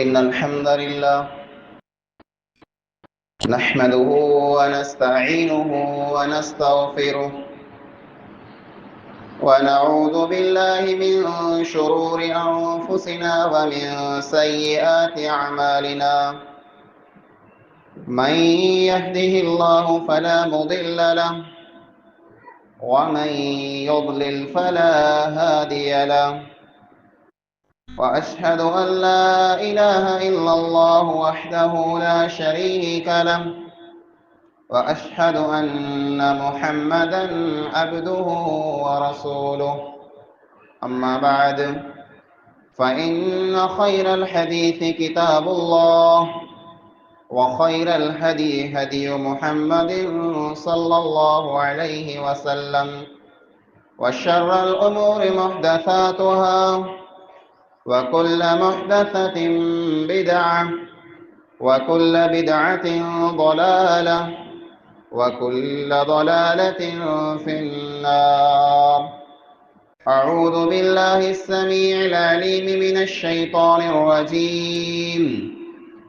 إن الحمد لله نحمده ونستعينه ونستغفره ونعوذ بالله من شرور أنفسنا ومن سيئات أعمالنا. من يهده الله فلا مضل له ومن يضلل فلا هادي له. وأشهد أن لا إله إلا الله وحده لا شريك له وأشهد أن محمدا عبده ورسوله. أما بعد فإن خير الحديث كتاب الله وخير الهدي هدي محمد صلى الله عليه وسلم وشر الأمور محدثاتها وكل محدثة بدعة وكل بدعة ضلالة وكل ضلالة في النار. أعوذ بالله السميع العليم من الشيطان الرجيم.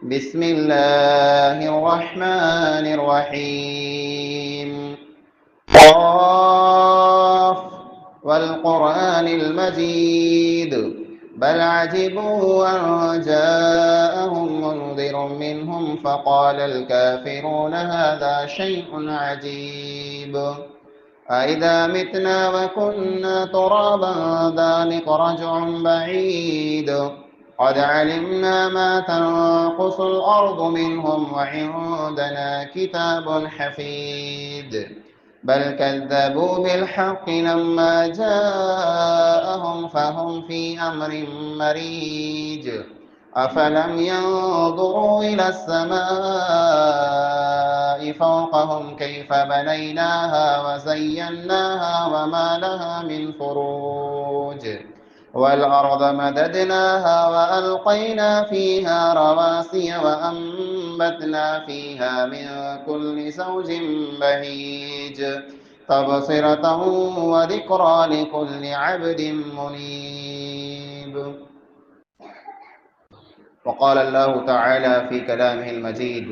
بسم الله الرحمن الرحيم. قاف والقرآن المجيد بل عجبوا أن جاءهم منذر منهم فقال الكافرون هذا شيء عجيب أإذا متنا وكنا ترابا ذلك رجع بعيد قد علمنا ما تنقص الأرض منهم وعندنا كتاب حفيظ بل كذبوا بالحق لما جاءهم فهم في أمر مريج أفلم ينظروا إلى السماء فوقهم كيف بنيناها وزيناها وما لها من فروج والأرض مددناها وألقينا فيها رواسي وأنبتنا فيها من كل زوج بهيج تبصرة وذكرى لكل عبد منيب. وقال الله تعالى في كلامه المجيد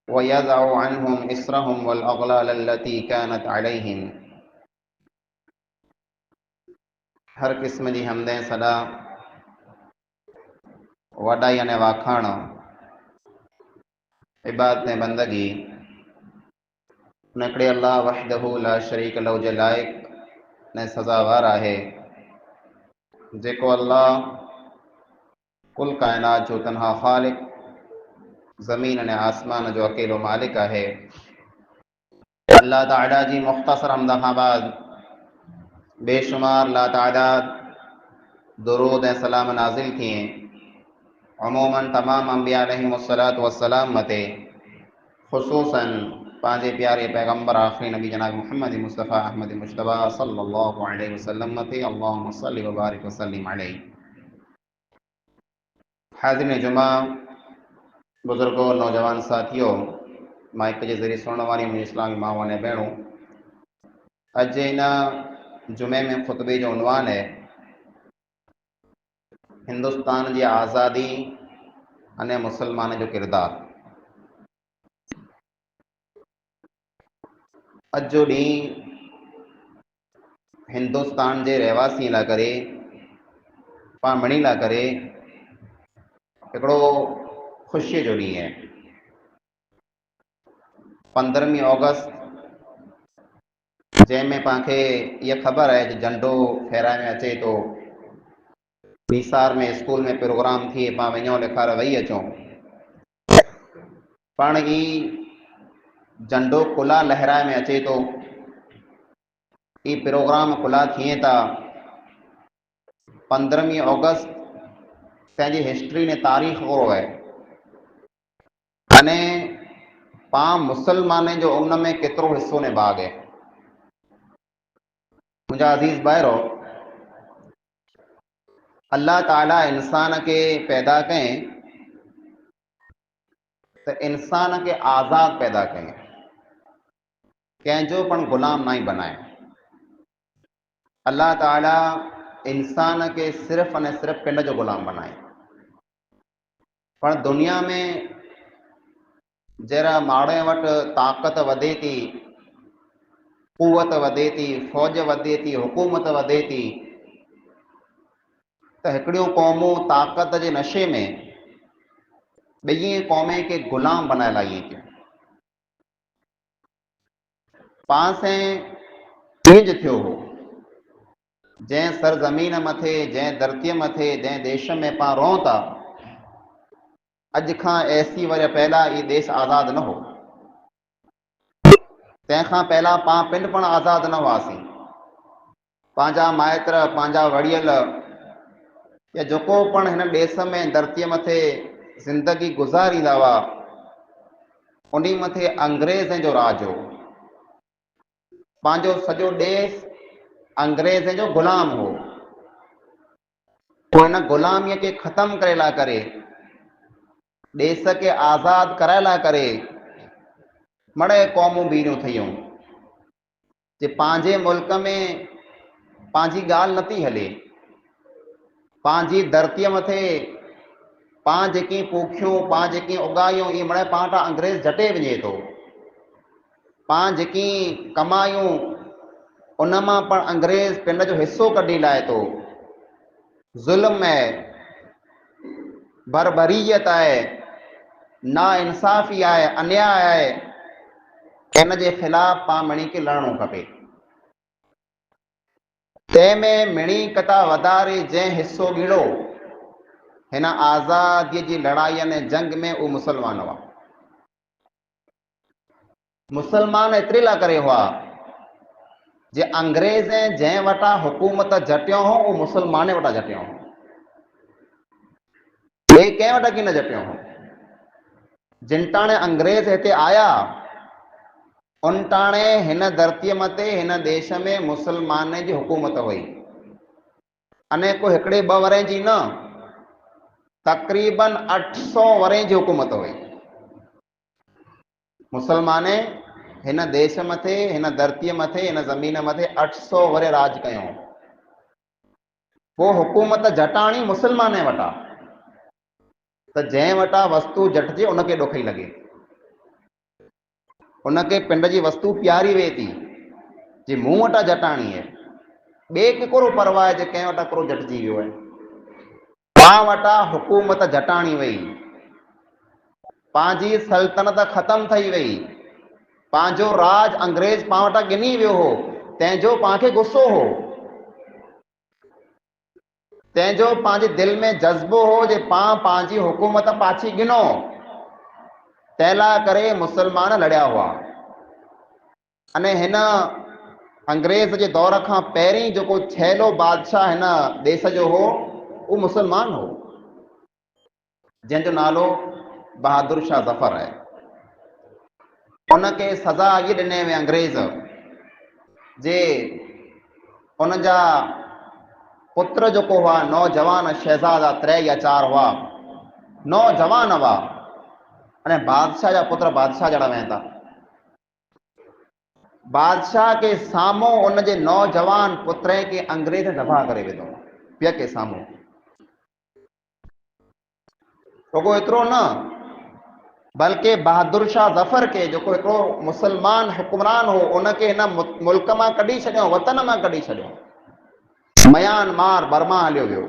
ويضع عنهم إصرهم والأغلال التي كانت عليهم. हर किस्म जी हमदें सदा वडाई अने वाखाण इबादत ने बंदगी नकड़े अल्लाह वहदहु ला शरीक लहु जे लायक ने सजावार आहे जेको अल्लाह कुल कायनात जो तनहा खालिक ज़मीन अने आसमान जो अकेलो मालिक आहे। अल्लाह ताला जी मुख्तसर हमद खां बाद बेशुमार लातादाद दुरूद ऐं सलाम नाज़िल थिए अमूमन तमाम अंबिया अलैहिमुस्सलातु वस्सलाम मते खुसूसन पांजे प्यारे पैगंबर आखिरी नबी जनाब मुहम्मद मुस्तफ़ा अहमद मुश्तबा सल्लल्लाहु अलैहि वसल्लम मते अल्लाहुम्मा सल्लि व बारिक व सल्लिम अलैहि। हाज़िरीन जुमा, बुजुर्गों, नौजवान साथियों, माइक के ज़रिए सुनने वाली मुझे इस्लामी माओ ने भेणों, अज इन जुमे में खुतबे जो उन्वान है हिंदुस्तान की आज़ादी अने मुसलमान जो किरदार। अज जो डी हिंदुस्तान के रहवासी ला करे पामणी ला करे हिकिड़ो ख़ुशी जो ॾींहुं है। 15 अगस्त जैमें पाखे ये खबर है कि झंडो फहराए में अचे तो बीसार में स्कूल में प्रोग्राम थी पा वञो लिखार वही अचो पाण ही झंडो खुला लहराए में अचे तो ये प्रोग्राम खुला थिए था। 15 अगस्त पंहिंजी हिस्ट्री ने तारीख़ ओरो है अने पा मुसलमान जो उनमें केतिरो हिस्सो ने भाग है। मुझा अजीज भाइरो, अल्लाह ताला इंसान के पैदा करें तो इंसान के आज़ाद पैदा करें, कंहिंजो पण गुलाम नहीं बनाए। अल्लाह ताला इंसान के सिर्फ़ अने सिर्फ़ पिंड जो गुलाम बनाए। पर दुनिया में जरा माण्हुनि वटि ताक़त वधे थी, क़ुवत वधे थी, फ़ौज वधे थी, हुकूमत वधे थी, त हिकिड़ियूं क़ौमूं ताक़त जे नशे में ॿिए क़ौमे खे ग़ुलाम बनाए लाहियूं थियूं। पाण सां इंज थियो हो, जंहिं सरज़मीन मथे, जंहिं धरतीअ मथे, जंहिं देश में पाण रहूं था, अॼु खां 80 वरी पहिला ये देश आज़ाद न हो। तंहिंखां पहिला पाण पिंड पण आज़ाद न हुआसीं। पंहिंजा माइट, पंहिंजा वड़ियल या जेको पण हिन देश में धरतीअ मथे ज़िंदगी गुज़ारींदा हुआ, उन मथे अंग्रेज़ जो राज हो। पंहिंजो सॼो देश अंग्रेज़ जो ग़ुलाम हो। पोइ हिन ग़ुलामीअ खे ख़तमु करे लाइ करे, देश के आज़ाद कराए लाइ करे मड़े क़ौमूं बीरियूं थियूं जे पंहिंजे मुल्क में पंहिंजी ॻाल्हि नथी हले, पंहिंजी धरतीअ मथे पाण जेकी पोखियूं, पाण जेकी उगायूं, इहे मड़े पाण खां अंग्रेज़ झटे वञे थो। पाण जेकी कमायूं उन मां पण अंग्रेज़ पिंड जो हिस्सो कढी लाहे थो। ज़ुल्म है, बरबरीयत आहे, नाइंसाफ़ी आहे, अन्याय आहे, इन जे ख़िलाफ़ पाण मिणी खे लड़णो खपे। तंहिंमें मिणी कथा वधारे जंहिं हिस्सो ॻिणो हिन आज़ादीअ जी लड़ाईअ ने जंग में, उहे मुसलमान हुआ। मुसलमान एतिरे लाइ करे हुआ जे अंग्रेज़ जंहिं वटां हुकूमत झटियो हो, उहो मुसलमान वटां झटियो हो, ॿिए कंहिं वटां की न झटियो हो। जिन टाणे अंग्रेज़ हिते आया, उन टाणे हिन धरतीअ मथे, हिन देश में मुसलमान जी हुकूमत हुई। अने को हिकिड़े ॿ वरे जी न, तक़रीबन 800 वरे जी हुकूमत हुई। मुसलमान हिन देश मथे, हिन धरतीअ मथे, हिन ज़मीन मथे 800 वरे राज कयो। पोइ हुकूमत झटाणी मुसलमान वटां, त जंहिं वटां वस्तु झटिजे उनखे ॾुखी लॻे, उनखे पिंड जी वस्तु प्यारी वे थी जे मूं वटां झटाणी आहे। ॿिए खे कोड़ो परवाह आहे जे कंहिं वटां कोड़ो झटिजी वियो आहे। पाण वटां हुकूमत झटाणी वई, पंहिंजी सल्तनत ख़तमु थी वई, पंहिंजो राज अंग्रेज़ पाण वटां गिनी वियो हो, तंहिंजो पाण खे गुस्सो हो, तंहिंजो पंहिंजे दिलि में जज़्बो हो जे पाण पंहिंजी हुकूमत पाछी गिनो। तंहिं लाइ करे मुसलमान लड़िया हुआ। अने हिन अंग्रेज़ जे दौर खां पहिरीं जेको छैलो बादशाह हिन देश जो हो, उहो मुसलमान हो, जंहिंजो नालो बहादुर शाह ज़फ़र आहे। उनखे सज़ा इहे ॾिने वे अंग्रेज़ जे उन जा पुत्र जेको हुआ, नौजवान शहज़ादा 3 या 4 हुआ, नौजवान हुआ, अने बादशाह जा पुत्र बादशाह जड़ा वेंदा। बादशाह के साम्हूं उन जे नौजवान पुत्र के अंग्रेज दबा करे विधो, पिया के साम्हूं। रुगो एतिरो न, बल्कि बहादुर शाह ज़फ़र के जेको हिकिड़ो मुसलमान हुक्मरान हो, उनखे हिन मुल्क मां कढी छॾियो, वतन मां कढी छॾियो, म्यांमार बर्मा हलियो वियो,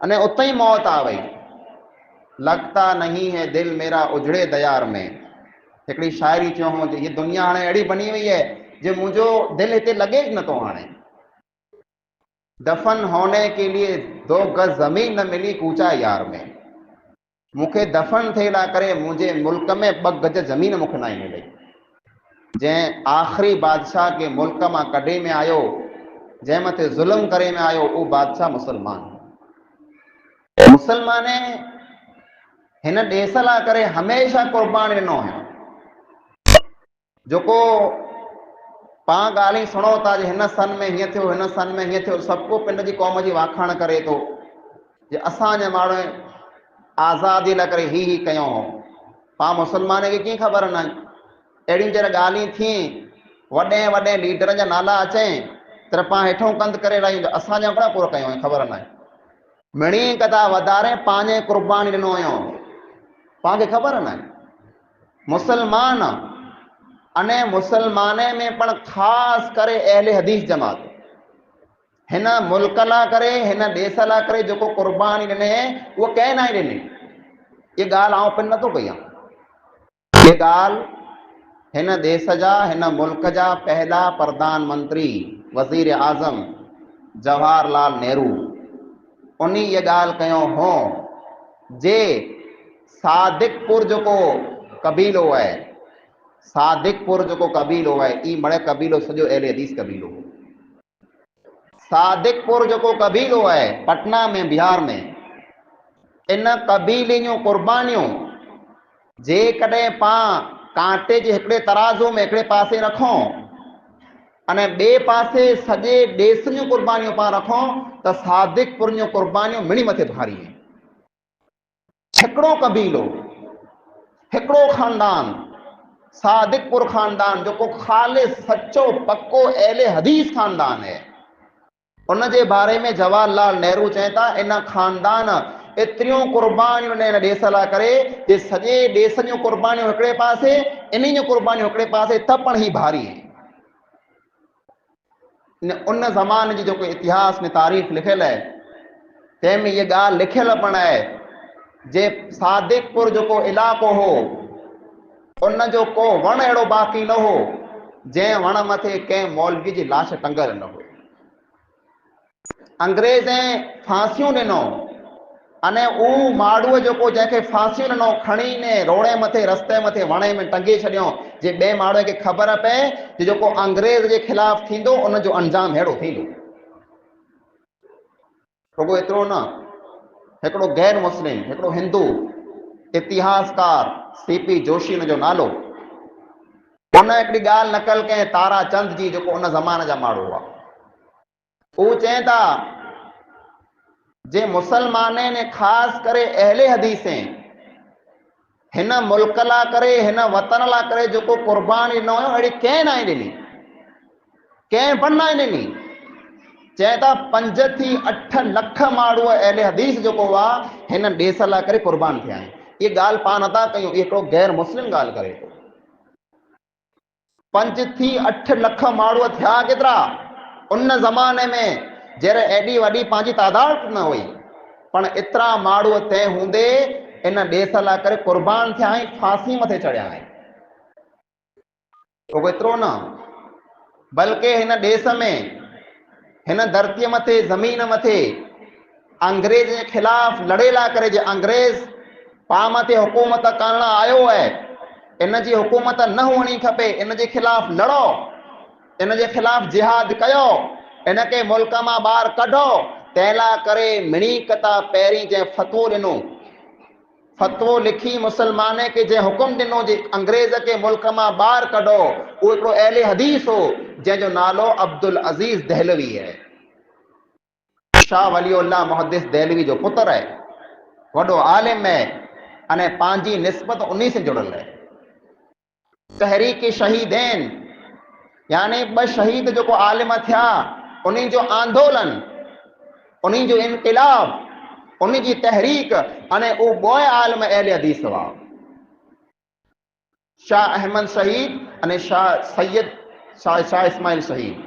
अने उते ई मौत आ वई। लगता नहीं है दिल मेरा उजड़े दयार में, हिकिड़ी शाइरी चयो हो, ये दुनिया हाणे अहिड़ी बनी वई है जे मुंहिंजो दिलि हिते लॻे ई नथो। हाणे दफन होने के लिए 2 गज ज़मीन न मिली कूचा यार में, मूंखे दफन थिए लाइ करे मुंहिंजे मुल्क में 2 गज ज़मीन मूंखे न मिली। जंहिं आख़िरी बादशाह के मुल्क मां कढे में आयो, जंहिं मथे ज़ुल्म करे में आयो, उहो बादशाह मुसलमान। मुसलमान हिन देश लाइ करे हमेशह कुर्बान ॾिनो है। जेको पाण ॻाल्हि सुनो था जे हिन सन में हीअं थियो, हिन सन में हीअं थियो, सभु को पिंड जी क़ौम जी वाखाण करे थो जे असांजे माण्हू आज़ादी लाइ करे ही कयो हो। पाण मुसलमान खे कीअं ख़बर न, अहिड़ियूं जॾहिं ॻाल्हियूं थी, वॾे वॾे लीडरनि जा नाला अचनि, तर पाण हेठों कंद करे रहियूं असांजा घणा पूरा कयूं ख़बर न आहे। मिणी कदा वधारे पंहिंजे क़ुर्बानी ॾिनो हुयो, पाण खे ख़बर न आहे। मुसलमान अने मुसलमाने में पण ख़ासि करे अहले हदीस जमात हिन मुल्क लाइ करे, हिन देश लाइ करे जेको क़ुर्बानी ॾिने उहो कंहिं न ॾिनी। ये ॻाल्हि आउं पिन नथो कयां। ये ॻाल्हि हिन देश जा, हिन मुल्क जा पहला प्रधानमंत्री वज़ीर आज़म जवाहरलाल नेहरू उन ये ॻाल्हि कयो हो जे सादिकपुर जेको कबीलो आहे, सादिकपुर जेको कबीलो आहे, ई मणे कबीलो सॼो अहले हदीस कबीलो। सादिकपुर जेको कबीलो आहे पटना में, बिहार में, इन कबीले जूं क़ुर्बानियूं जेकॾहिं पां कांटे जे हिकिड़े तराज़ू में हिकिड़े पासे रखूं अने ॿिए पासे सॼे देश जूं क़ुर्बानियूं पां रखूं त सादिकपुर जूं क़ुर्बानियूं मिणी मथे भारी आहिनि। हिकिड़ो कबीलो, हिकिड़ो ख़ानदान, सादिकपुर ख़ानदान जेको ख़ालिस सचो पक्को अहले हदीस ख़ानदान है, उन जे बारे में जवाहरलाल नेहरू चवनि था इन ख़ानदान एतिरियूं क़ुर्बानियूं इन देश लाइ करे जे सॼे देश जूं क़ुर्बानियूं हिकिड़े पासे, इन जूं क़ुर्बानियूं हिकिड़े पासे, त पण ही भारी आहिनि। उन ज़माने जी जेको इतिहास में तारीख़ लिखियल आहे तंहिंमें इहा ॻाल्हि लिखियल पण आहे जे सादिकपुर जेको इलाइक़ो हो उन जो को वण अहिड़ो बाक़ी न हो जंहिं वण मथे कंहिं मौलवी जी लाश टंगल न हुई। अंग्रेज़ें फांसियूं ॾिनो अने उहो माण्हूअ जेको जंहिंखे फांसियूं ॾिनो खणी ने रोड़े मथे, रस्ते मथे, वणे में टंगे छॾियो जे ॿिए माण्हूअ खे ख़बर पए जे जेको अंग्रेज़ जे ख़िलाफ़ थींदो उन जो अंजाम अहिड़ो थींदो। रुगो एतिरो न, हिकिड़ो गैर मुस्लिम, हिकिड़ो हिंदू इतिहासकार सीपी जोशी हुन जो नालो, उन हिकिड़ी ॻाल्हि नकल कयईं ताराचंद जी जेको उन ज़माने जा माण्हू हुआ। उहो चवनि था जे मुसलमाने ने ख़ासि करे अहले हदीसें हिन मुल्क लाइ करे, हिन वतन लाइ करे जेको क़ुर्बानी ॾिनो हुयो अहिड़ी कंहिं न ॾिनी, कंहिं पण न ॾिनी। चवनि था 5 थी 8 लख माण्हू अहले हदीस जेको हुआ हिन देश लाइ करे क़ुर्बान थिया आहिनि। ये ॻाल्हि पाण नथा कयूं, इहो हिकिड़ो गैर मुस्लिम ॻाल्हि करे थो। 5 थी 8 लख माण्हू थिया केतिरा उन ज़माने में जहिड़े एॾी वॾी पंहिंजी तादाद न हुई, पण एतिरा माण्हू तंहिं हूंदे इन देश लाइ करे क़ुर्बान थिया आहिनि, फांसी मथे चढ़िया आहिनि। रुगो एतिरो न, बल्कि हिन देश में, हिन धरतीअ मथे, ज़मीन मथे अंग्रेज जे ख़िलाफ़ लड़े लाइ करे जे अंग्रेज पाण मथे हुकूमत करण आयो आहे, इन जी हुकूमत न हुअणी खपे, इन जे ख़िलाफ़ लड़ो, इन जे ख़िलाफ़ जिहाद कयो, इन खे मुल्क मां ॿाहिरि कढो। तंहिं लाइ करे मिणी कता पहिरीं जंहिं फ़तवो ॾिनो, फ़तवो लिखी मुसलमाने खे जंहिं हुकुम ॾिनो जे अंग्रेज़ खे मुल्क मां ॿाहिरि कढो, उहो हिकिड़ो अहले हदीस हो जंहिंजो नालो अब्दुल अज़ीज़ दहलवी आहे। शाह वलीउल्लाह मुहद्दिस दहलवी जो पुत्र आहे, वॾो आलिम आहे अने पंहिंजी निस्बत उन्ही से जुड़ियल आहे। तहरीक शहीदैन यानी 2 शहीद जेको आलिम थिया उन्हीं जो आंदोलन, उन्हीं जो इनक़िलाब, उन्हीं जी तहरीक अने उहो ॿोए आलिम अहले हदीस हुआ, शाह अहमद शहीद अने शाह सैयद शाह इस्माइल शहीद।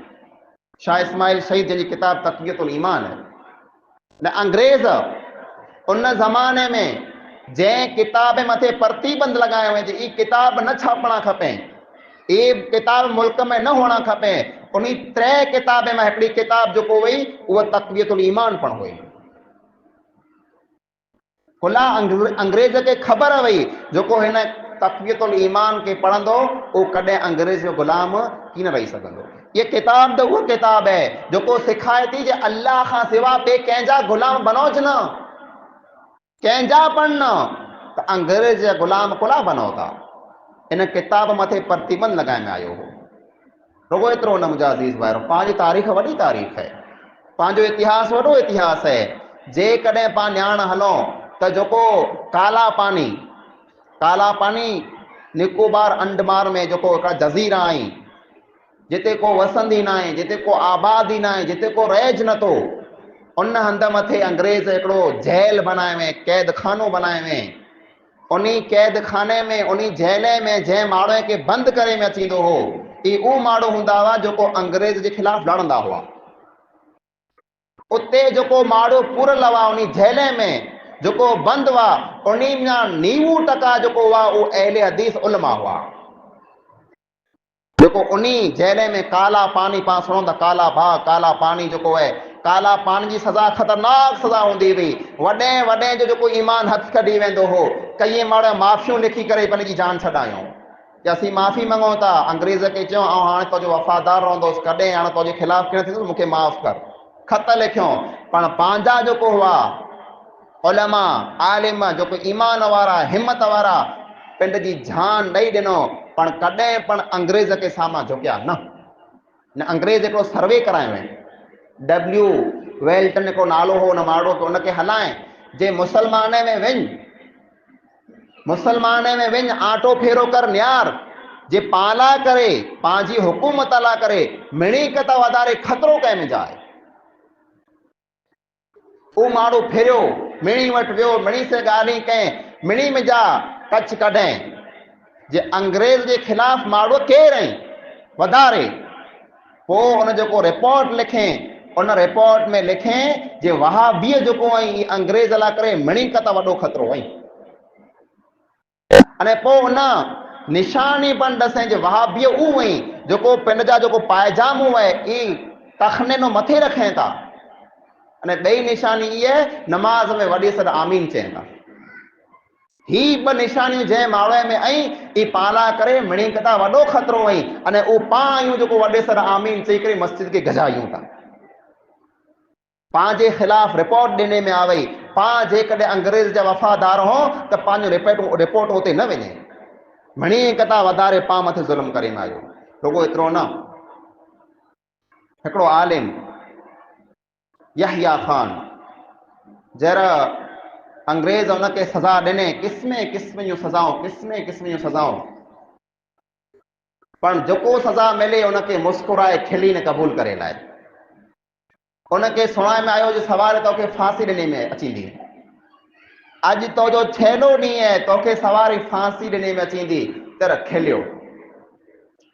शाह इस्माइल शहीद जंहिंजी किताब तक़वियतुल ईमान है। न अंग्रेज़ उन ज़माने में जंहिं किताब मथे प्रतिबंध लॻायो वञे ई किताब न छापणा खपे, ये किताब मुल्क में न हुअणा खपे, उन 3 किताब में हिकिड़ी किताब जेको हुई उहा तक़वियतुल ईमान पण हुई। खुला अंग्रेज़ खे ख़बर हुई जेको हिन तक़वियतुल ईमान खे पढ़ंदो उहो कॾहिं अंग्रेज़ जो ग़ुलाम की न रही सघंदो। ये किताब तो वो किताब है जेको सिखाए थी जे अल्लाह खां सिवा ॿिए कंहिंजा ग़ुलाम बनोज न, कंहिंजा पण न, त अंग्रेज़ जा ग़ुलाम कोला बनो था। इन किताब मथे प्रतिबंध लॻाइण में आयो हो। रुगो एतिरो न मुंहिंजा अज़ीज़ भाइरो, पंहिंजी तारीख़ वॾी तारीख़ है, पंहिंजो इतिहास वॾो इतिहास है। जेकॾहिं पाण ॼाण हलो त जेको काला पानी निकोबार अंडमान में जेको हिकिड़ा जज़ीरा आहिनि, जिते को वसंदी ना है, जिते को आबादी ना है, जिते को रहिज नथो, उन हंध मथे अंग्रेज हिकिड़ो जेल बनाए में, कैद खानो बनाए में। उन्हीं कैद खाने में, उन्हीं जेले में जंहिं माण्हू खे बंदि करे में अचींदो हो, ई उहो माण्हू हूंदा हुआ जेको अंग्रेज जे ख़िलाफ़ लड़ंदा हुआ। उते जेको माण्हू पुरल हुआ उन जेले में, जेको बंदि हुआ, उन 90% जेको हुआ उहो अहले हदीस उलमा हुआ। जेको उन्हीं जेले में काला पानी पाण सुनो था, काला भाग, काला पानी जेको है, काला पानी की सज़ा ख़तरनाक सज़ा होंदी हुई। वॾे वॾे जो जेको ईमान हथ कढी वेंदो हो। कई माण्हू माफ़ियूं लिखी करे पंहिंजी जान छॾायूं कि असीं माफ़ी मंगूं था, अंग्रेज़ खे चयो ऐं हाणे तुंहिंजो वफ़ादार रहंदुसि, कॾहिं हाणे तुंहिंजे ख़िलाफ़ कीअं थींदुसि, मूंखे माफ़ कर। ख़त लिखियो, पण पंहिंजा जेको हुआ उलमा आलिम, जेको ईमान वारा, हिम्मत वारा, पंहिंजी जान ॾेई ॾिनो, पण कॾहिं पण अंग्रेज़ के साम्हूं झुकिया न। अंग्रेज़ हिकिड़ो सर्वे करायो आहे, डब्ल्यू वेल्टन को नालो हो, न माण्हू को उनखे हलाए, जे मुसलमान में वञ, मुसलमान में वञ, आटो फेरो कर न्यार, जे पाला करे, पंहिंजी हुकूमत ला करे, मिणी क त वधारे ख़तरो कंहिंमें जाए। वो माण्हू फिरियो, मिणी वटि वियो, मिणी से ॻाल्हि कयईं, मिणी में जा कच कढें, जे अंग्रेज के खिलाफ़ माण्हू केर आहीं वधारे। पोइ उन जेको रिपोर्ट लिखें, उन रिपोर्ट में लिखें जे वहाबीअ जेको आई अंग्रेज ला करे मिणी क त वॾो ख़तरो आई। अने पोइ उन निशानी पण ॾसें जे वहाबीअ उहो आई जेको पंहिंजा जेको पायजामो आहे ई तखने नो मथे रखें था। अने ॿई निशानी इहा नमाज़ में वॾे सर आमीन चवनि था। ही ॿ निशानियूं जंहिं माण्हू में आई, ई पाला करे मिणी कता वॾो ख़तरो आई। अने उहो पाण आहियूं जेको वॾे सर आमीन चई करे मस्जिद खे गजायूं था। पंहिंजे ख़िलाफ़ रिपोर्ट ॾिने में आवई, पाण जेकॾहिं अंग्रेज़ जा वफ़ादार हो त पंहिंजो रिपोर्ट उते न वञे, मिणी कता वधारे पाण मथे ज़ुल्म करे में आयो। रुगो एतिरो न, हिकिड़ो आलिम यहया खान, जरा अंग्रेज उनके सज़ा ॾिने, क़िस्मे क़िस्म जूं सज़ाऊं, क़िस्मे क़िस्म जूं सज़ाऊं, पण जेको सज़ा मिले उनखे मुस्कुराए खिली ने क़बूल करे लाए। उनखे सुणाए में आयो जो सवाल तोखे फांसी ॾिने में अचींदी, अॼु तो जो छेलो ॾींहुं आहे, तोखे सवारी फांसी ॾिने में अचींदी, तर खिलियो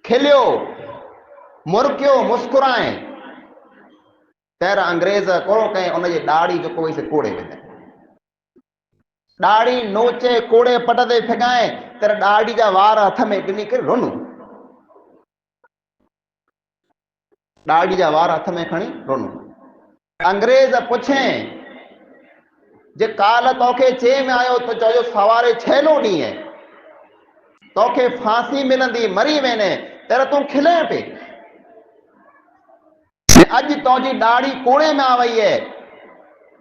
खिलियो, मुरकियो, मुस्कुराए। तर अंग्रेज कोड़ो कहीं, उनजी ॾाढ़ी जेको हुई से कोड़े विधे, ॾाढ़ी नोचे कोड़े पट ते फिगाए, तर ॾाढ़ी जा वार हथ में ॾिनी करे रुन, ॾाढ़ी जा वार हथ में खणी रुन। अंग्रेज पुछें जे काल तोखे चए में आयो तो चो सवारे छेलो ॾींहुं है, तोखे फांसी मिलंदी, मरी वेने, तर तूं खिले पे। अॼु तुंहिंजी ॾाढ़ी कोड़े में आ वई है,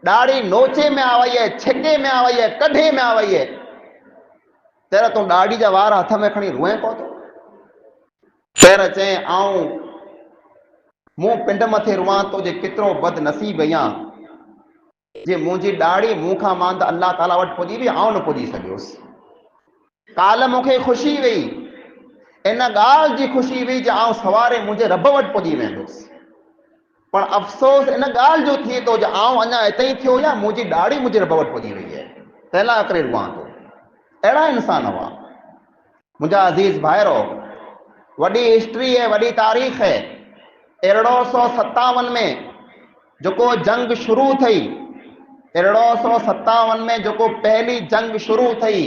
ॾाढ़ी नोचे में आ वई है, छिके में आ वई है, कढे में आ वई है, तर तूं ॾाढ़ी जा वार हथ में खणी रोए को थो। तर चए आऊं मूं पिंड मथे रुआं तो जे केतिरो बदनसीब आहियां, जे मुंहिंजी ॾाढ़ी मूंखां मां त अल्लाह ताला वटि पुॼी वई, आऊं न पुॼी सघियुसि। काल मूंखे ख़ुशी हुई, इन ॻाल्हि जी ख़ुशी हुई जे आऊं सवारे मुंहिंजे रब वटि पुॼी वेंदुसि, पर अफ़सोस इन ॻाल्हि जो थिए थो जो आऊं अञा हिते ई थियो या मुंहिंजी ॾाढ़ी मुंहिंजे रब वटि पुॼी वई आहे, तंहिं करे रुआं थो। अहिड़ा इंसान हुआ मुंहिंजा अज़ीज़ भाइरो। वॾी हिस्ट्री है, वॾी तारीख़ है। 1857 में जेको जंग शुरू थी, 1857 में जेको पहली जंग शुरू थी,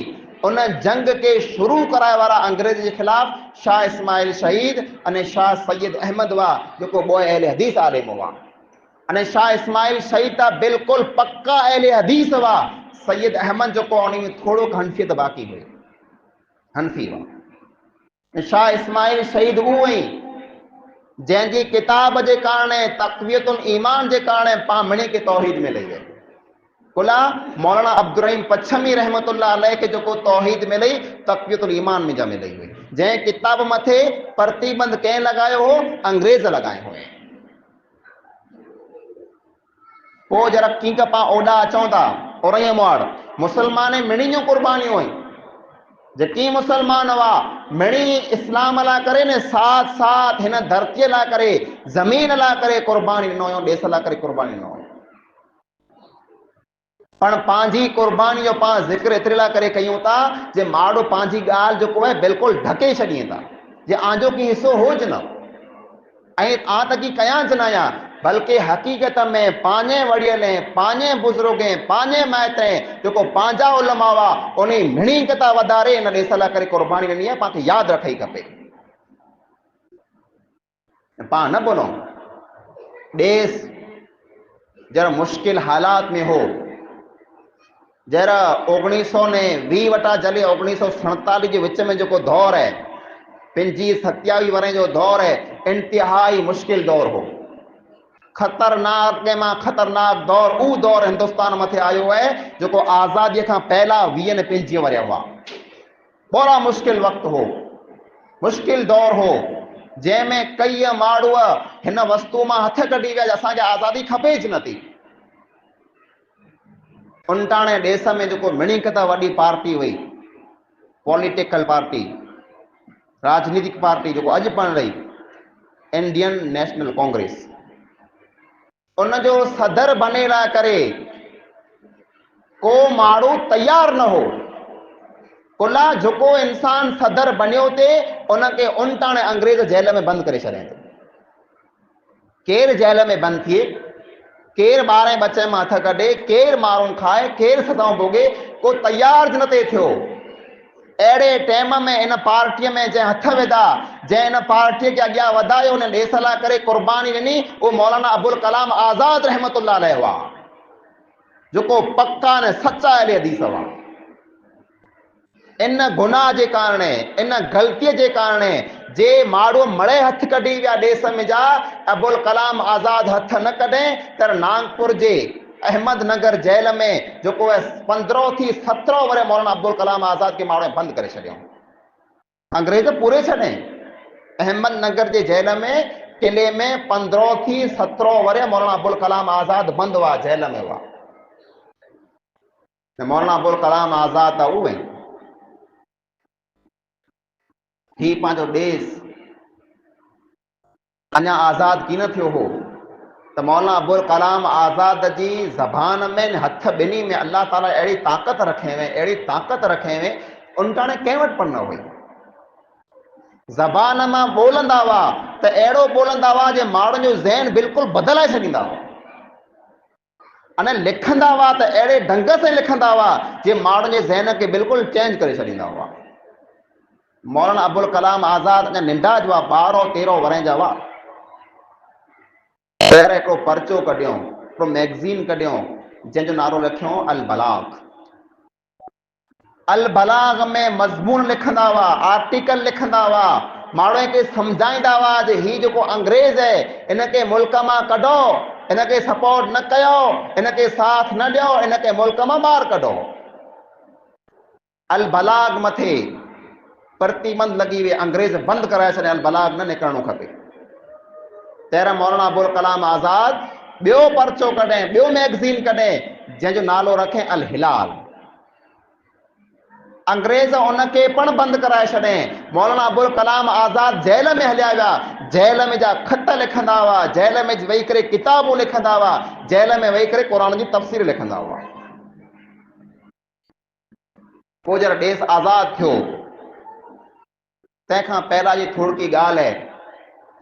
उन जंग के शुरू कराए वारा अंग्रेज के खिलाफ शाह इस्माइल शहीद अने शाह सैयद अहमद हुआ, जेको बोए अहले हदीस आलिम हुआ। अने शाह इस्माइल शहीद था बिल्कुल पक्का अहले हदीस हुआ। सैयद अहमद जेको उन में थोड़ो हनफियत बाक़ी हुई, हनफी हुआ। शाह इस्माइल शहीद उहो ई जंहिंजी किताब जे कारण, तक़वियतुल ईमान जे कारण पा मिणी के तौहीद में लई है। कुला मौलाना अब्दुल रहीम पच्छमी रहमतुल्लाह अलैह के जेको तौहीद में लई, तक़वियतुल ईमान में जा में लई हुई। जंहिं किताब मथे प्रतिबंध कंहिं लगायो हो, अंग्रेज लगाए हुए। पोइ जरा कीक पा ओॾा अचूं था उरईअ मोड़, मुसलमान मिणी जूं कुर्बानियूं हुई। जेकी मुसलमान हुआ मिणी इस्लाम ला करे ने साथ साथ हिन धरती ला करे जमीन ला करे कुर्बानी ॾिनो हुयो, देश ला करे कुर्बानी ॾिनो हुयो। पण पंहिंजी कुर्बानी जो पाण ज़िक्र एतिरे लाइ करे कयूं था जे माण्हू पंहिंजी ॻाल्हि जेको आहे बिल्कुलु ढके छॾीनि था, जे आंजो की हिसो हुज न ऐं आ त की कयां च न आहियां, बल्कि हक़ीक़त में पंहिंजे वड़ियल पंहिंजे बुज़ुर्ग पंहिंजे माइट जेको पंहिंजा उलमा हुआ उन मिणी किता वधारे हिन देश लाइ करे कुर्बानी ॾिनी आहे। पाण खे यादि रखी खपे, पाण न बोलो देश जरा मुश्किल हालात में हो, जरा 1920 वटा जले 1947 के विच में जो दौर है 25-27 वरे जो दौर है, इंतहाई मुश्किल दौर हो, खतरनाक के मां खतरनाक दौर ऊ दौर हिंदुस्तान मथे आयो है जो आज़ादी का पहला 20-25 वरे हुआ। बड़ा मुश्किल वक्त हो, मुश्किल दौर हो, जैमें कई माण्हू हिन वस्तु मां हथ कढी विया असांखे आज़ादी खपे ज नथी। उनटाणे देश में जो मिणी किता वॾी पार्टी हुई, पॉलिटिकल पार्टी, राजनीतिक पार्टी जो अज बन रही इंडियन नेशनल कांग्रेस, उन जो सदर बने ला करे को माण्हू तैयार न हो। कुला जेको इंसान सदर बनियो थे उनके उनटाणे अंग्रेज जेल में बंद करे छॾियईं। केर जेल में बंद थिए, केर 12 बचे में हथ कढे, केर मारून खाए, केर सदाऊं भोगे, को तैयार ज न थे थियो। अड़े टाइम में इन पार्टी में जै हथ विधा, जै इन पार्टी के अॻियां वधायो, उन देश लाइ करे कुर्बानी ॾिनी, वो मौलाना अबुल कलाम आज़ाद रहमतुल्लाह अलैह हुआ, जेको पक्का ने सच्चा अहले हदीस हुआ। इन गुनाह के कारण, इन गलती के कारण जे माण्हू मड़े हथ कढी विया देश में जा, अबुल कलाम आज़ाद हथ न कढें तर नागपुर जे अहमदनगर जेल में जो 15 थी 17 वरे मौलाना अब्दुल कलाम आज़ाद के माण्हू बंद करे छॾियो, अंग्रेज पूरे छॾे। अहमदनगर जे जेल में किले में 15 थी 17 वरे मौलाना अब्दुल कलाम आज़ाद बंद हुआ, जेल में हुआ। मौलाना अब्दुल कलाम आज़ाद था उहे ही पंहिंजो देश अञा आज़ाद की न थियो हो तो मौलाना अबुल कलाम आज़ाद जी ज़बान में हथ ॿिन्ही में अल्लाह ताला अहिड़ी ताक़त रखे हुए, अहिड़ी ताक़त रखे हुए, उनटाणे कंहिं वटि पण न हुई। ज़बान मां बोलंदा हुआ त अहिड़ो बोलंदा हुआ जे माण्हुनि जो ज़हन बिल्कुलु बदिलाए छॾींदा हुआ, अने लिखंदा हुआ त अहिड़े ढंग से लिखंदा हुआ जे माण्हुनि जे ज़हन खे बिल्कुलु चेंज करे छॾींदा हुआ। मौलाना अबुल कलाम आज़ाद अञा नंढा हुआ, 12-13 वरे जा हुआ। पहिरियों हिकिड़ो पर्चो कढियो, हिकिड़ो मैगज़ीन कढियो जंहिंजो नालो रखियो अल बलाग। अल बलाग में मज़मून लिखंदा हुआ, आर्टिकल लिखंदा हुआ, माण्हुनि खे सम्झाईंदा हुआ जे ही जेको अंग्रेज है इनके मुल्क मां कढो, इनके सपोर्ट न कयो, इनके साथ न ॾियो, इनके मुल्क मां ॿाहिरि कढो। अल बलाग मथे प्रतिबंध लगी हुई, अंग्रेज बंद कराए छॾे, अल बलाग न निकिरणो खपे। तेरह मौलाना अबुल कलाम आज़ाद ॿियो पर्चो कढे, ॿियो मैगज़ीन कढे जंहिंजो नालो रखे अल हिलाल। अंग्रेज उनके पण बंद कराए छॾे। मौलाना अबुल कलाम आज़ाद जेल में हलिया विया, जेल में जा खत लिखंदा हुआ, जेल में वेही करे किताबूं लिखंदा हुआ, जेल में वेही करे क़ुरान जी तफ़सीर लिखंदा हुआ। पोइ जरा देश आज़ाद थियो तंहिंखां पहिला जी थोड़की ॻाल्हि है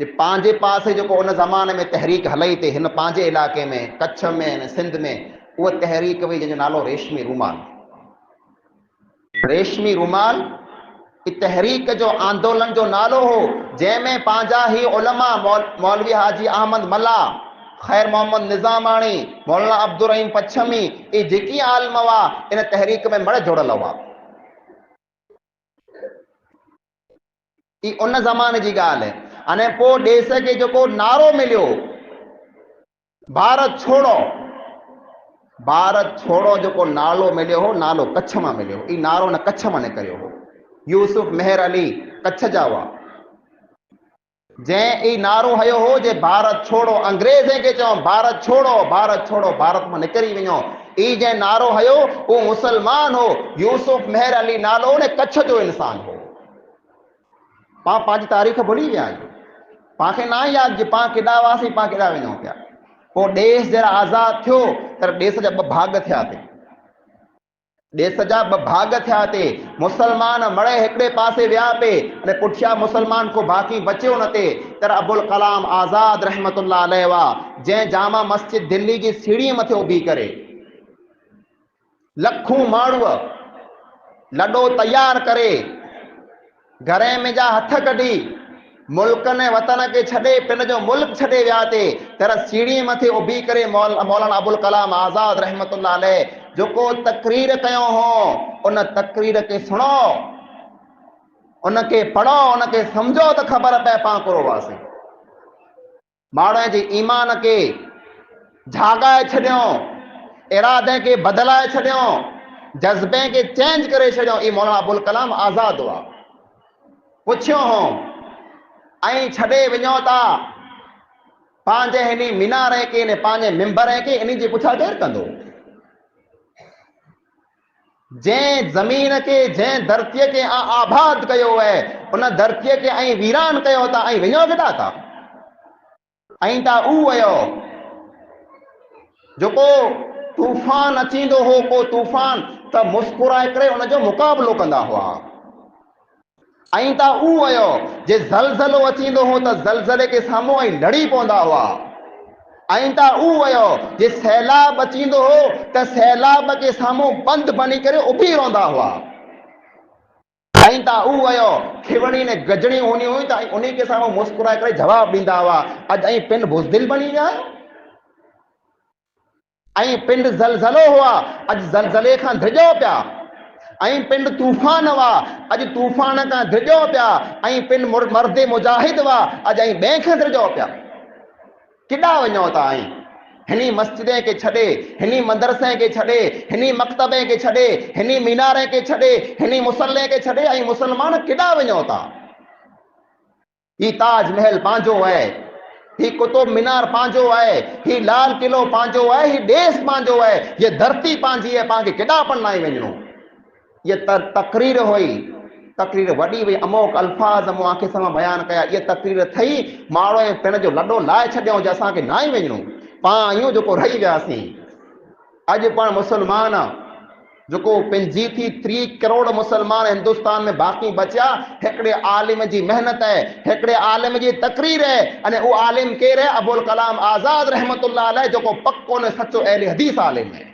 कि पंहिंजे पासे जो उन ज़माने में तहरीक हलई थी हिन पंहिंजे इलाके में कच्छ में सिंध में, उहा तहरीक हुई जंहिंजो नालो रेशमी रूमाल। रेशमी रूमाल तहरीक जो आंदोलन जो नालो हो, जंहिंमें पंहिंजा ही उलमा मौलवी हाजी अहमद मल्ला, खैर मोहम्मद निज़ामाणी, मौलाना अब्दुल रहीम पच्छमी, ये जेकी आलम हुआ इन तहरीक में मड़ जुड़ल हुआ। उन ज़माने जी ॻाल्हि है। अने पोइ देश खे जेको नारो मिलियो भारत छोड़ो, भारत छोड़ो जेको नालो मिलियो हो, नालो कच्छ मां मिलियो, ई नारो न कच्छ मां निकिरियो हो। यूसुफ मेहर अली कच्छ जा हुआ, जंहिं ई नारो हयो हो जे भारत छोड़ो, अंग्रेज़ खे चयो भारत छोड़ो, भारत छोड़ो, भारत मां निकिरी वञो। ई जंहिं नारो हयो वो मुसलमान हो। यूसुफ मेहर अली नालो ने कच्छ जो इंसान हो। पां पंहिंजी तारीख़ भुली विया आहियूं। पांखे ना यादि जे पां केॾा हुआसीं, पां केॾा वञूं पिया। पोइ देश जरा आज़ाद थियो त देश जा ॿ भाग थिया ते, देश जा ॿ भाग थिया ते। मुसलमान मड़े हिकिड़े पासे विया पे अने पुठियां मुसलमान को बाक़ी बचियो न ते। तर अबुल कलाम आज़ाद रहमतुल्लाह अलैह वा जंहिं जामा मस्जिद दिल्ली जी सीढ़ीअ मथे उभी करे लखूं माण्हू लॾो तयार करे घरे में जा हथ कढी मुल्क ने वतन के छॾे पिन जो मुल्क छॾे विया ते। तर सीढ़ी मथे उभी करे मौलाना अबुल कलाम आज़ाद रहमतुल्लाह अलैह जेको तकरीर कयो हो उन तकरीर के सुनो, उनके पढ़ो, उनके समझो तो खबर पए पां करो वासी। माण्हू जे ईमान के झागाए छॾियो, इरादे के बदलाए छॾियो, जज्बे के चेंज करे छॾियो। ई मौलाना अबुल कलाम आज़ाद हुआ। पुछियो हो ऐं छॾे वञो था पंहिंजे हिन मीनारे के ने पंहिंजे मिंबर के, इन जे पुठियां केरु कंदो? जंहिं ज़मीन के जंहिं धरतीअ के आबाद कयो है उन धरतीअ के ऐं वीरान कयो था ऐं वञो केॾा था? ऐं ता ऊ वयो जेको तूफ़ान अचींदो हो, को तूफ़ान त मुस्कुराए करे उनजो मुक़ाबिलो कंदा हुआ। ऐं ता ऊ वयो जे ज़लज़लो अचींदो हो त ज़लज़ले के साम्हूं ऐं लड़ी पवंदा हुआ। ऐं ता ऊ वयो जे सैलाब अचींदो हो त सैलाब के साम्हूं बंदि बनी करे उभी रहंदा हुआ। ऐं ता ऊ वयो खिवणी ने गजणी हूंदी हुई त उन के साम्हूं मुस्कुराए करे जवाब ॾींदा हुआ। अॼु ऐं पिंड बुज़दिल बणी विया आहियो। ऐं पिंड ज़लज़लो हुआ, अॼु ज़लज़ले खां धिॼो पिया। ऐं पिंड तूफ़ान हुआ, अॼु तूफ़ान खां धिॼो पिया। ऐं पिंड मर्दे मुजाहिद हुआ, अॼु ऐं ॿिए खां धिॼो पिया। केॾा वञो था? ऐं हिनी मस्जिदे के छॾे, हिनी मदरसे के छॾे, हिनी मकतबे के छॾे, हिनी मीनारे के छॾे, हिनी मुसल्ले के छॾे ऐं मुसलमान केॾा वञो था? ही ताजमहल पंहिंजो है, ही कुतुब मीनार पंहिंजो है, ही लाल किलो पंहिंजो है, ही देश पंहिंजो है, ये धरती पंहिंजी है। पांखे केॾा पण नाहे वञणो। ये तकरीर हुई, तकरीर वॾी हुई, अमोक अल्फाज मूं आंखे सां बयान कया। ये तकरीर थई, माण्हू पिण जो लॾो लाए छॾियो जे असांखे नाहे वञणो। पां आहियूं जेको रही वियासीं। अॼु पाण मुसलमान जेको पंहिंजी थी 3 करोड़ मुसलमान हिंदुस्तान में बाक़ी बचा, हिकिड़े आलिम जी मेहनत है, हिकिड़े आलिम जी तकरीर है। अने वो आलिम केर है? अबुल कलाम आज़ाद रहमतुल्लाह अलैह जेको पक्को ने सचो अहले हदीस आलिम है।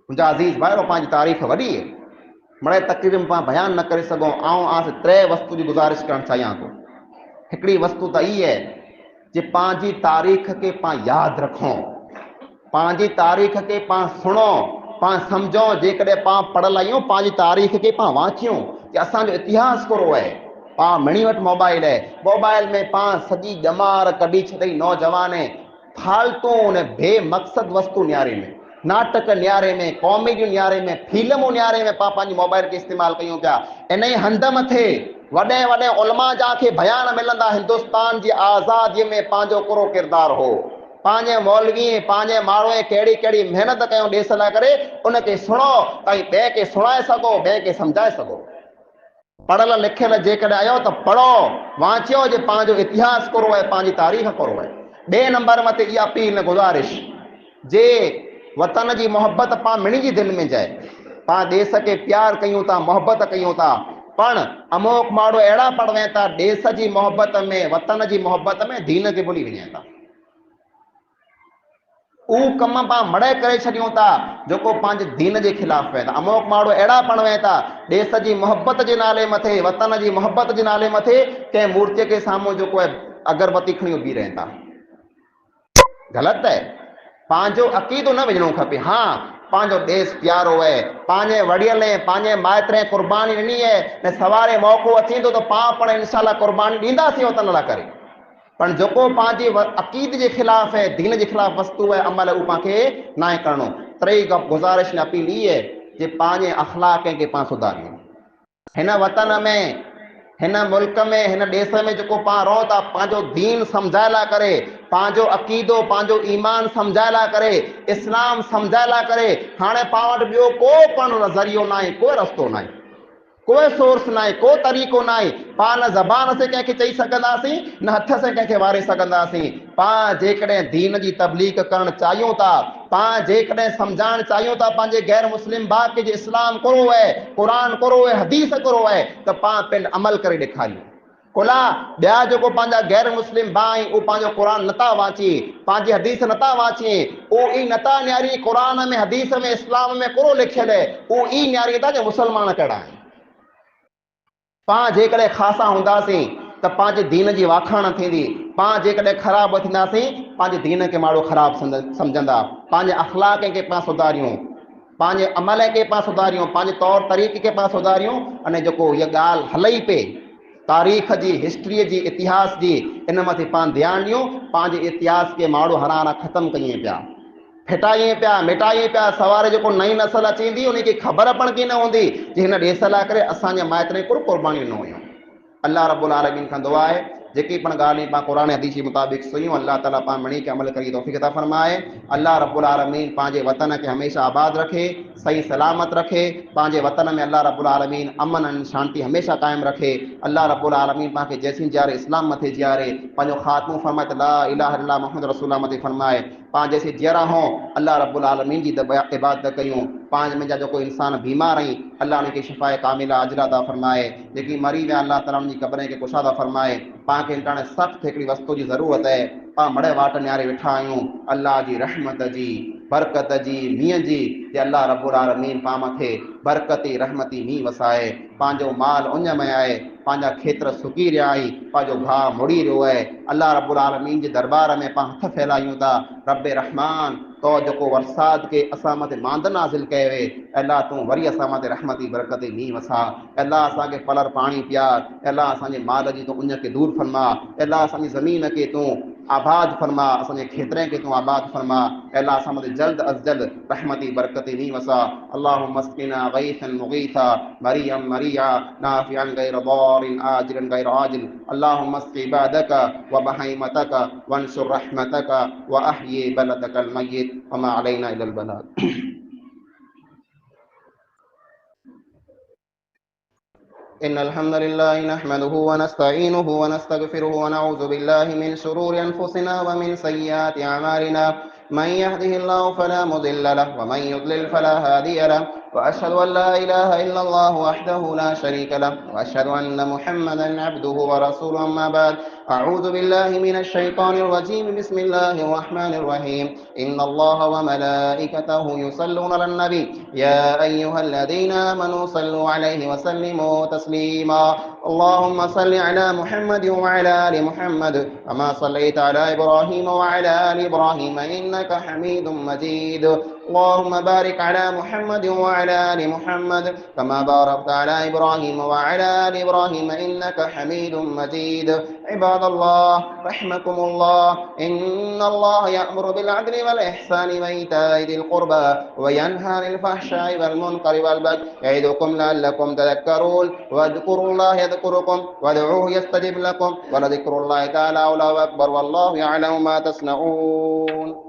मुंहिंजा अज़ीज़ भाइरो, पंहिंजी तारीख़ वॾी है, मड़े तकरीर में पां बयान न करे सघूं। आऊं आस 3 वस्तु जी गुज़ारिश करणु चाहियां थो। हिकिड़ी वस्तु त ई है जे पंहिंजी तारीख़ के पां यादि रखूं, पंहिंजी तारीख़ के पां सुनो, पां सम्झो। जेकॾहिं पां पढ़ियल आहियूं, पंहिंजी तारीख़ के पां वाचियूं कि असांजो इतिहास कहिड़ो है। पां मिणी वटि मोबाइल है, मोबाइल में पां सॼी ॼमार कढी छॾई नौजवान फालतू ने बेमक़सद वस्तु न्यारे में, नाटक न्यारे में, कॉमेडियूं न्यारे में, फिल्मूं न्यारे में पां पंहिंजी मोबाइल के इस्तेमालु कयूं पिया। इन ई हंध मथे वॾे वॾे उलमा जा खे बयान मिलंदा हिंदुस्तान जी आज़ादीअ में पंहिंजो कहिड़ो किरदारु हो। पंहिंजे मौलवी पंहिंजे माण्हूअ कहिड़ी कहिड़ी महिनत कयूं देश लाइ करे, उनखे सुणो ऐं ॿिए खे सुणाए सघो, ॿिए खे सम्झाए सघो। पढ़ियल लिखियल जेकॾहिं आहियो त पढ़ो, वाचियो जे पंहिंजो इतिहास कहिड़ो आहे, पंहिंजी तारीख़ कहिड़ो आहे। ॿिए नंबर मथे इहा अपील न गुज़ारिश जे वतन जी मोहब्बत पां मिणी जी दिलि में जाए। पां देश के प्यार कयूं था, मोहब्बत कयूं था, पण अमोक माण्हू अहिड़ा पढ़नि था देश जी मोहब्बत में, वतन जी मोहब्बत में दीन खे भुली वञनि था। ऊ कम पां मड़े करे छॾियूं था जेको पंहिंजे दीन जे ख़िलाफ़ वेंदा। अमोक माण्हू अहिड़ा पढ़नि था देश जी मोहब्बत जे नाले मथे, वतन जी मोहब्बत जे नाले मथे कंहिं मूर्तिअ के साम्हूं जेको आहे अगरबत्ती खणी उभी रहनि था। ग़लति है। पंहिंजो अक़ीदो न विझणो खपे। हाँ, पंहिंजो देश प्यारो है, पंहिंजे वॾियल पंहिंजे माइट क़ुर्बानी ॾिनी है, ने सवारे मौक़ो अचींदो त पां पण इंशाअल्लाह क़ुर्बानी ॾींदासीं वतन लाइ करे। पर जेको पंहिंजी अक़ीद जे ख़िलाफ़ है, दीन जे ख़िलाफ़ वस्तु है, अमल उ पांखे नाहे करणो। टी गुज़ारिश ने अपील ई है जे पंहिंजे अख़लाक़ खे पां सुधारियूं। हिन वतन में, हिन मुल्क में, हिन देश में जेको पां रहो था, पंहिंजो दीन सम्झाए लाइ करे पंहिंजो अक़ीदो पंहिंजो ईमान सम्झाइला करे, इस्लाम सम्झाइला करे हाणे पाण वटि ॿियो को पण ज़रियो न आहे, कोई रस्तो न आहे, कोई सोर्स ना है, को तरीक़ो ना है। पाण न ज़बान से कंहिंखे चई सघंदासीं, न हथ से कंहिंखे वारे सघंदासीं। पाण जेकॾहिं दीन जी तबलीग करणु चाहियूं था, पाण जेकॾहिं सम्झाइणु चाहियूं था पंहिंजे गैर मुस्लिम भाउ खे जे इस्लाम कहिड़ो आहे, क़ुर कहिड़ो आहे, हदीस कहिड़ो आहे, त पाण पिणु अमल करे ॾेखारियूं। कोला ॿिया जेको पंहिंजा गैर मुस्लिम भाउ आहिनि उहे पंहिंजो क़ुर नथा वाची, पंहिंजी हदीस नथा वाची, उहे ई नथा न्यारी क़ुर में हदीस में इस्लाम में कहिड़ो लिखियलु आहे, उहे ई न्यारी था जो मुस्लमान कहिड़ा आहिनि। पाण जेकॾहिं ख़ासा हूंदासीं त पंहिंजे दीन जी वाखाण थींदी, पाण जेकॾहिं ख़राबु थींदासीं पंहिंजे दीन खे माण्हू ख़राबु सम्झंदा। पंहिंजे अख़लाक खे पाण सुधारियूं, पंहिंजे अमल खे पाण सुधारियूं, पंहिंजे तौर तरीक़े खे पाण सुधारियूं। अने जेको इहा ॻाल्हि हलई पई तारीख़ जी, हिस्ट्रीअ जी, इतिहास जी, इन मथे पाण ध्यानु ॾियूं। पंहिंजे इतिहास खे माण्हू हराना ख़तमु कयूं पिया, फिटाइए पिया, मिटाइए पिया। सवारे जेको नई नस्ल अची ईंदी उनखे ख़बर पण की न हूंदी जे हिन ॾेस लाइ करे असांजे माइटनि कुल क़ुर्बानियूं न हुयूं। अल्लाह रब्बुल आलमीन खां दुआ आहे जेकी पण ॻाल्हियूं पाण क़ुर हदीस जे मुताबिक़ सुनियूं, अल्लाह ताला पाण मणी खे अमल करी तौफ़ीक़ अता फरमाए। अल्लाह रब्बुल आलमीन पंहिंजे वतन खे हमेशह आबाद रखे, सही सलामत रखे। पंहिंजे वतन में अल्लाह रब्बुल आलमीन अमन ऐं शांति हमेशह क़ाइमु रखे। अल्लाह रब्बुल आलमीन पाण खे जैसीं जियारे इस्लाम मथे जियारे, पंहिंजो ख़ात्मो फरमाए त ला इलाहा इल्लल्लाह मुहम्मद रसूलुल्लाह मथे फरमाए। पाण जैसे जहिड़ा हों अल्लाह रब्बुल आलमीन जी इबादत कयूं। पाण मुंहिंजा जेको इंसान बीमार आहीं अल्लाह उनखे शिफ़ाए कामिला अजरा अता फरमाए। जेकी मरी विया अल्लाह ताला उनजी क़ब्र खे कुशा अता फरमाए। पाण खे हाणे सख़्तु हिकिड़ी वस्तु जी ज़रूरत आहे, पाण मड़े वाट न्यारे वेठा आहियूं। अल्लाह जी रहमत जी, बरकत जी, मींहं जी, जे अल्लाह रब्बुल आलमीन पाण मथे बरकती रहमती मींहुं वसाए। पंहिंजो माल उञ में आहे, पंहिंजा खेत्र सुकी रहिया आहिनि, पंहिंजो भाउ मुड़ी रहियो आहे। अल्लाह रब्बुल आलमीन जे दरबार में पाण हथ फैलायूं था, रब्बे रहमान तो जेको वरसाद के असां मथे मांद नाज़िल कयो हुए, अल्लाह तूं वरी असां मथे रहमती बरकती मींहुं वसा। अल्लाह असांखे पलर पाणी पियार, अल्लाह असांजे माल जी तूं उञ खे दूर फरमा, अल्लाह असांजी ज़मीन खे तूं आबाद फरमा, असांजे खेत्रनि खे तूं आबाद फरमा। अल्लाह असां मथे जल्द अज जल्द रहमती बरकती मींहुं वसा। अल्लाहुम्मा अस्क़िना गईसन मुगीसा मरियम मरिया नाफ़िअन गैर दारिन आजिलन गैर आजिल। अल्लाहुम्मा अस्क़ि इबादका व बहीमतका वंशुर रहमतका व अहयी बलदकल मय्यित वमा अलैना इल्लल बलाग। इन्नल हम्दुलिल्लाहि नहमदुहु व नस्तईनुहु व नस्तगफिरुहु व नऊज़ु बिल्लाहि मिन शुरूरि अनफुसिना व मिन सय्यिआति अमालिना। मन यहदिहिल्लाहु फला मुदिल्ल लहु व मन युद्लिल फला हादिय लहु। وأشهد أن لا إله إلا الله وحده لا شريك له وأشهد أن محمدا عبده ورسوله أما بعد أعوذ بالله من الشيطان الرجيم بسم الله الرحمن الرحيم إن الله وملائكته يصلون على النبي يا أيها الذين آمنوا صلوا عليه وسلموا تسليما اللهم صل على محمد وعلى آل محمد كما صليت على إبراهيم وعلى آل إبراهيم إنك حميد مجيد اللهم بارك على محمد وعلى آل محمد كما باركت على إبراهيم وعلى آل إبراهيم إنك حميد مجيد عباد الله رحمكم الله إن الله يأمر بالعدل والإحسان وإيتاء ذي القربى وينهى عن الفحشاء والمنكر والبغي يعظكم لعلكم تذكرون واذكروا الله يذكركم وادعوه يستجب لكم ولذكر الله تعالى أعلى وأكبر والله يعلم ما تصنعون.